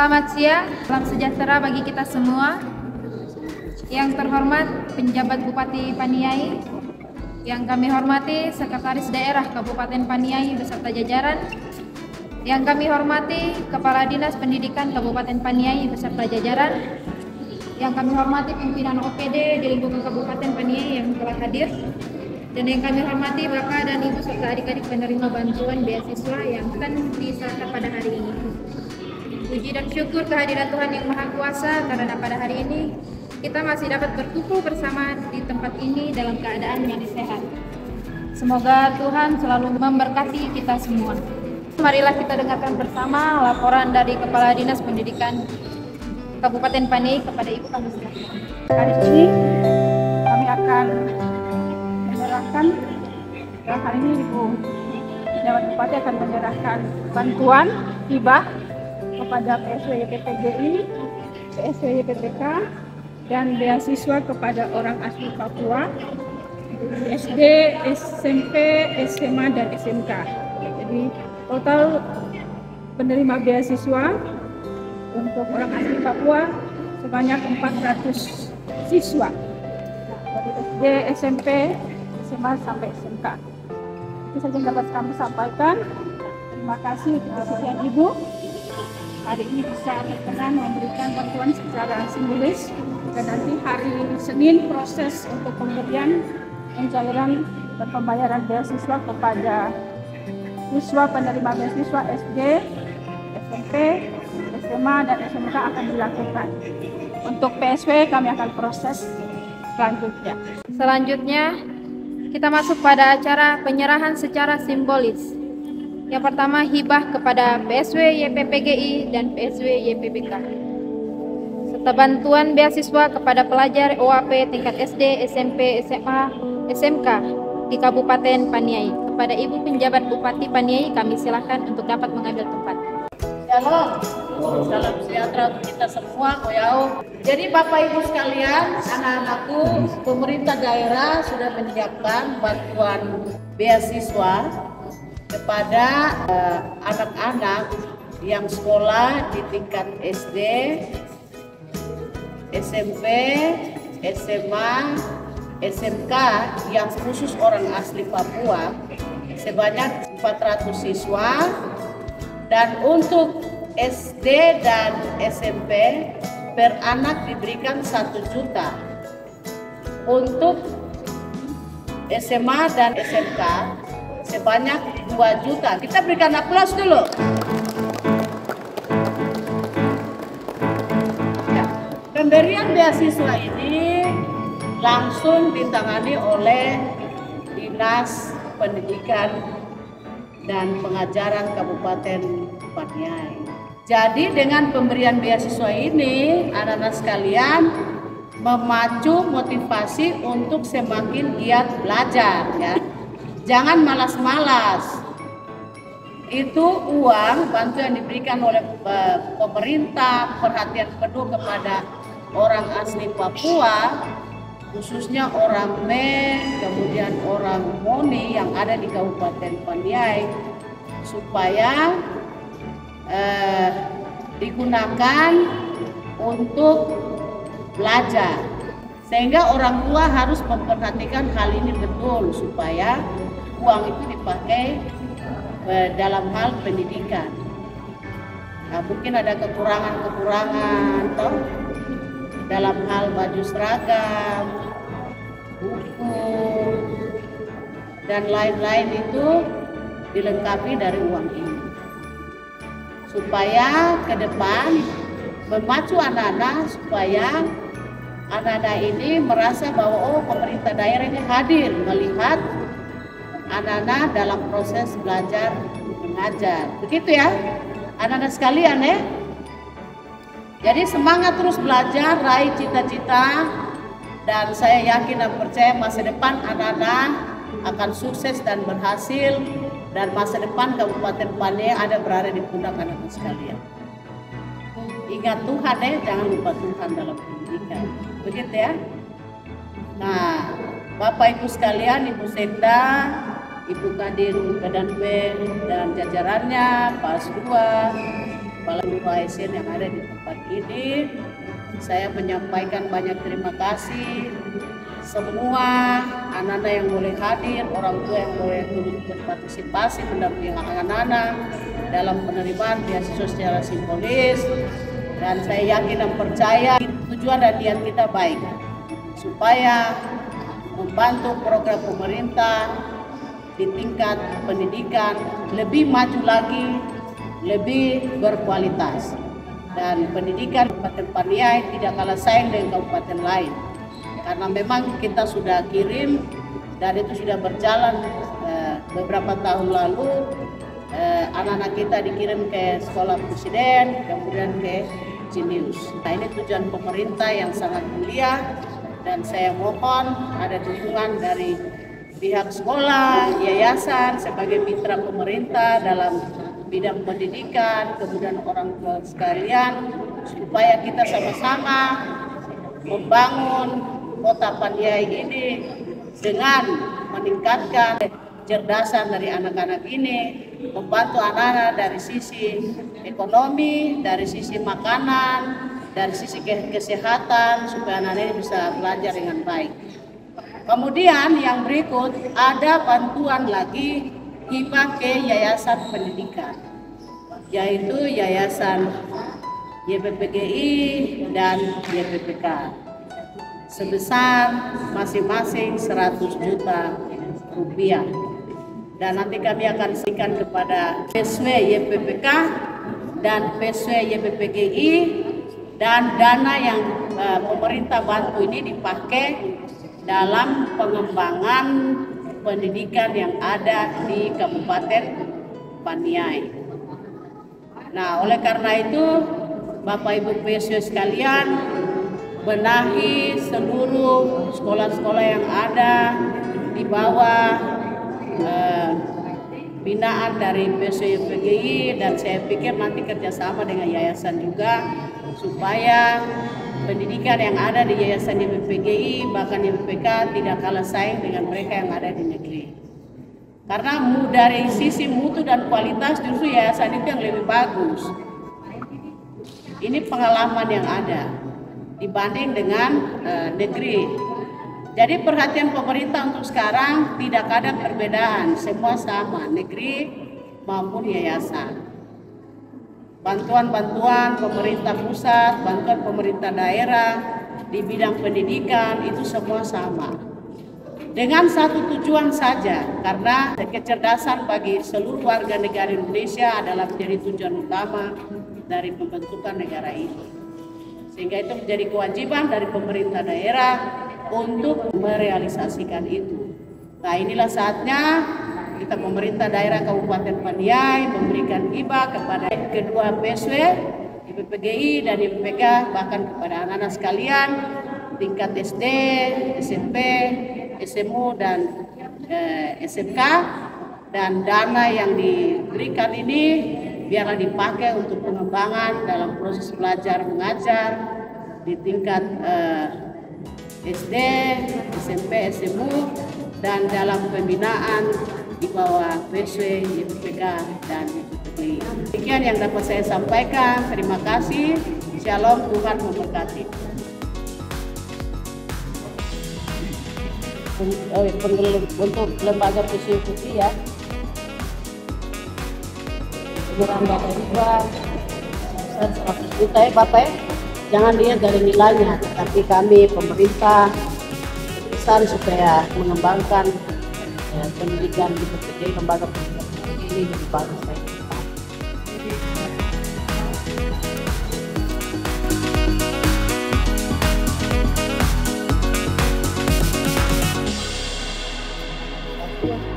Selamat siang, salam sejahtera bagi kita semua. Yang terhormat penjabat Bupati Paniai, yang kami hormati Sekretaris Daerah Kabupaten Paniai beserta jajaran, yang kami hormati Kepala Dinas Pendidikan Kabupaten Paniai beserta jajaran, yang kami hormati pimpinan OPD di lingkungan Kabupaten Paniai yang telah hadir, dan yang kami hormati Bapak dan Ibu serta adik-adik penerima bantuan beasiswa yang akan disahkan pada hari ini. Puji dan syukur kehadiran Tuhan Yang Maha Kuasa karena pada hari ini kita masih dapat berkumpul bersama di tempat ini dalam keadaan yang sehat. Semoga Tuhan selalu memberkati kita semua. Marilah kita dengarkan bersama laporan dari Kepala Dinas Pendidikan Kabupaten Paniai kepada Ibu kami silakan. Hari ini kami akan menyerahkan, hari ini Ibu Pejabat Bupati akan menyerahkan bantuan hibah kepada PSW YPPGI, PSW YPPK, dan beasiswa kepada orang asli Papua, SD, SMP, SMA, dan SMK. Jadi total penerima beasiswa untuk orang asli Papua sebanyak 400 siswa dari SD, SMP, SMA, sampai SMK. Itu saja yang dapat kami sampaikan. Terima kasih kesekian Ibu. Hari ini bisa berkenan memberikan bantuan secara simbolis, dan nanti hari Senin proses untuk pemberian pencairan dan pembayaran beasiswa kepada siswa penerima beasiswa SD, SMP, SMA, dan SMK akan dilakukan. Untuk PSW kami akan proses selanjutnya. Selanjutnya kita masuk pada acara penyerahan secara simbolis. Yang pertama, hibah kepada PSW YPPGI dan PSW YPPK serta bantuan beasiswa kepada pelajar OAP tingkat SD, SMP, SMA, SMK di Kabupaten Paniai. Kepada Ibu Penjabat Bupati Paniai kami silakan untuk dapat mengambil tempat. Shalom, salam sejahtera untuk kita semua, Koyau. Jadi Bapak Ibu sekalian, anak-anakku, pemerintah daerah sudah menyiapkan bantuan beasiswa kepada anak-anak yang sekolah di tingkat SD, SMP, SMA, SMK yang khusus orang asli Papua sebanyak 400 siswa, dan untuk SD dan SMP per anak diberikan 1 juta. Untuk SMA dan SMK sebanyak 2 juta. Kita berikan aplaus dulu. Ya, pemberian beasiswa ini langsung ditangani oleh Dinas Pendidikan dan Pengajaran Kabupaten Paniai. Jadi dengan pemberian beasiswa ini, anak-anak sekalian memacu motivasi untuk semakin giat belajar, ya. Jangan malas-malas. Itu uang bantuan yang diberikan oleh pemerintah, perhatian penuh kepada orang asli Papua, khususnya orang Me, kemudian orang Moni yang ada di Kabupaten Paniai, supaya digunakan untuk belajar. Sehingga orang tua harus memperhatikan hal ini betul supaya uang itu dipakai dalam hal pendidikan. Nah, mungkin ada kekurangan toh dalam hal baju seragam, buku, dan lain-lain itu dilengkapi dari uang ini. Supaya ke depan memacu anak-anak supaya anak-anak ini merasa bahwa oh, pemerintah daerah ini hadir melihat anak-anak dalam proses belajar mengajar. Begitu ya anak-anak sekalian ya. Jadi semangat terus belajar, raih cita-cita, dan saya yakin dan percaya masa depan anak-anak akan sukses dan berhasil, dan masa depan Kabupaten Paniai ada berada di pundak anak-anak sekalian. Ingat Tuhan ya, jangan lupa Tuhan dalam pendidikan. Begitu ya. Nah, Bapak Ibu sekalian, Ibu Sekda, Ibu Kadin Kedanpen dan jajarannya, Pak Asdua, kepala guru ASN yang ada di tempat ini. Saya menyampaikan banyak terima kasih semua anak-anak yang boleh hadir, orang tua yang boleh turut berpartisipasi mendampingi anak-anak dalam penerimaan beasiswa secara simbolis. Dan saya yakin dan percaya tujuan dan niat kita baik, supaya membantu program pemerintah di tingkat pendidikan lebih maju lagi, lebih berkualitas. Dan pendidikan Kabupaten Paniai tidak kalah saing dengan kabupaten lain. Karena memang kita sudah kirim dan itu sudah berjalan beberapa tahun lalu, anak-anak kita dikirim ke sekolah presiden, kemudian ke Jenius. Nah, ini tujuan pemerintah yang sangat mulia dan saya mohon ada dukungan dari pihak sekolah, yayasan sebagai mitra pemerintah dalam bidang pendidikan, kemudian orang tua sekalian, supaya kita sama-sama membangun Kota Paniai ini dengan meningkatkan kecerdasan dari anak-anak ini, membantu anak-anak dari sisi ekonomi, dari sisi makanan, dari sisi kesehatan, supaya anak-anak ini bisa belajar dengan baik. Kemudian yang berikut ada bantuan lagi hibah ke yayasan pendidikan, yaitu Yayasan YPPGI dan YPPK sebesar masing-masing 100 juta rupiah. Dan nanti kami akan berikan kepada PSW YPPK dan PSW YPPGI, dan dana yang pemerintah bantu ini dipakai dalam pengembangan pendidikan yang ada di Kabupaten Paniai. Nah, oleh karena itu Bapak Ibu PSW sekalian, benahi seluruh sekolah-sekolah yang ada di bawah binaan dari PSW YPPGI, dan saya pikir nanti kerjasama dengan yayasan juga, supaya pendidikan yang ada di Yayasan YPPGI bahkan YPPK tidak kalah saing dengan mereka yang ada di negeri. Karena dari sisi mutu dan kualitas justru yayasan itu yang lebih bagus. Ini pengalaman yang ada dibanding dengan negeri. Jadi perhatian pemerintah untuk sekarang tidak ada perbedaan, semua sama, negeri maupun yayasan. Bantuan-bantuan pemerintah pusat, bantuan pemerintah daerah di bidang pendidikan itu semua sama. Dengan satu tujuan saja, karena kecerdasan bagi seluruh warga negara Indonesia adalah menjadi tujuan utama dari pembentukan negara ini. Sehingga itu menjadi kewajiban dari pemerintah daerah untuk merealisasikan itu. Nah, inilah saatnya kita pemerintah daerah Kabupaten Paniai memberikan hibah kepada kedua PSW, YPPGI dan YPPK, bahkan kepada anak-anak sekalian tingkat SD, SMP, SMU dan SMK, dan dana yang diberikan ini biarlah dipakai untuk pengembangan dalam proses belajar mengajar di tingkat SD, SMP, SMU, dan dalam pembinaan di bawah PSW, YPPK dan YPPGI. Demikian yang dapat saya sampaikan. Terima kasih. Shalom, Tuhan memberkati. Untuk lembaga PSW Putri ya, penyerahan dana juga 100 juta ya Bapak ya. Jangan lihat dari nilainya, tetapi kami pemerintah besar supaya mengembangkan pendidikan di PPG, lembaga pendidikan ini lebih bagus lagi. Ya.